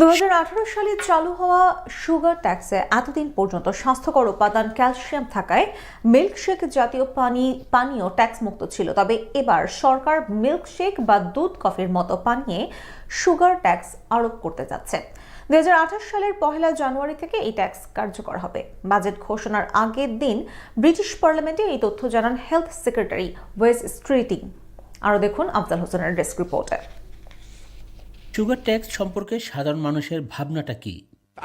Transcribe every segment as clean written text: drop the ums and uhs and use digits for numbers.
2018 সালে চালু হওয়া সুগার ট্যাক্সে এতদিন পর্যন্ত স্বাস্থ্যকর উপাদান ক্যালসিয়াম থাকায় মিল্কশেক জাতীয় পানীয় ট্যাক্স মুক্ত ছিল। তবে এবার সরকার মিল্কশেক বা দুধ কফির মতো পানীয়ে সুগার ট্যাক্স আরোপ করতে যাচ্ছে। 2028 সালের 1 জানুয়ারি থেকে এই ট্যাক্স কার্যকর হবে। বাজেট ঘোষণার আগের দিন ব্রিটিশ পার্লামেন্টে এই তথ্য জানান হেলথ সেক্রেটারি ওয়েস স্ট্রিটিং। আরও দেখুন আফজাল হোসেনের ডেস্ক রিপোর্টে। সুগার ট্যাক্স সম্পর্কে সাধারণ মানুষের ভাবনাটা কি?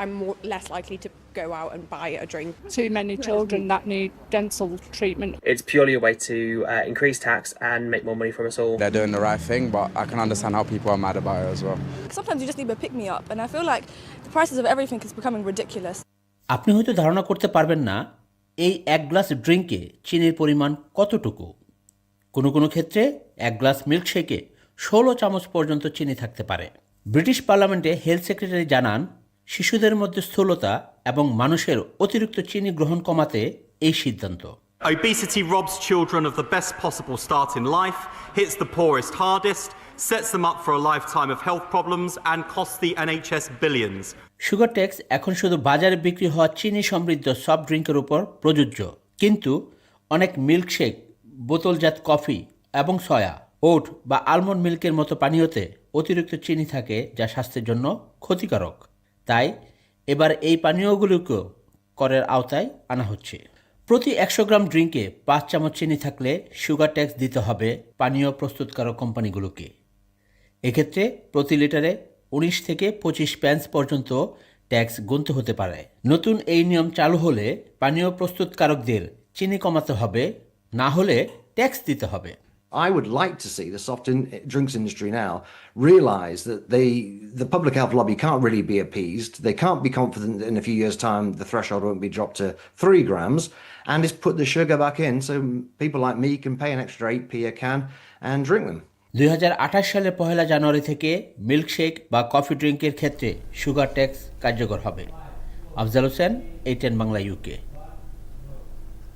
I'm less likely to go out and buy a drink. Too many children that need dental treatment. It's purely a way to increase tax and make more money from us all. They're doing the right thing, but I can understand how people are mad about it as well. Sometimes you just need a pick-me-up, and I feel like the prices of everything is becoming ridiculous. আপনি হয়তো ধারণা করতে পারবেন না এই এক glass ড্রিঙ্কে চিনির পরিমাণ কতটুকু। কোনো কোনো ক্ষেত্রে এক গ্লাস মিল্কশেকে 16 চামচ পর্যন্ত চিনি থাকতে পারে। ব্রিটিশ পার্লামেন্টে হেলথ সেক্রেটারি জানান, শিশুদের মধ্যে স্থূলতা এবং মানুষের অতিরিক্ত চিনি গ্রহণ কমাতে এই সিদ্ধান্ত। Obesity robs children of the best possible start in life, hits the poorest hardest, sets them up for a lifetime of health problems and costs the NHS billions. Sugar tax এখন শুধু বাজারে বিক্রি হওয়া চিনি সমৃদ্ধ সফট ড্রিঙ্কের উপর প্রযোজ্য, কিন্তু অনেক মিল্কশেক, বোতলজাত কফি এবং সয়া, ওট বা আলমন্ড মিল্কের মতো পানীয়তে অতিরিক্ত চিনি থাকে যা স্বাস্থ্যের জন্য ক্ষতিকারক। তাই এবার এই পানীয়গুলোকেও করের আওতায় আনা হচ্ছে। প্রতি 100 গ্রাম ড্রিঙ্কে 5 চামচ চিনি থাকলে সুগার ট্যাক্স দিতে হবে পানীয় প্রস্তুতকারক কোম্পানিগুলোকে। এক্ষেত্রে প্রতি লিটারে 19 থেকে 25 পেন্স পর্যন্ত ট্যাক্স গুনতে হতে পারে। নতুন এই নিয়ম চালু হলে পানীয় প্রস্তুতকারকদের চিনি কমাতে হবে, না হলে ট্যাক্স দিতে হবে। I would like to see the drinks industry now realise that the public health lobby can't really be appeased. They can't be confident that in a few years' time the threshold won't be dropped to 3 grams, and just put the sugar back in so people like me can pay an extra 8p a can and drink them. 2028 সালের 1 জানুয়ারি থেকে milkshake বা coffee ড্রিঙ্কের ক্ষেত্রে sugar tax কার্যকর হবে। Afzal Hossain, ATN Bangla, UK।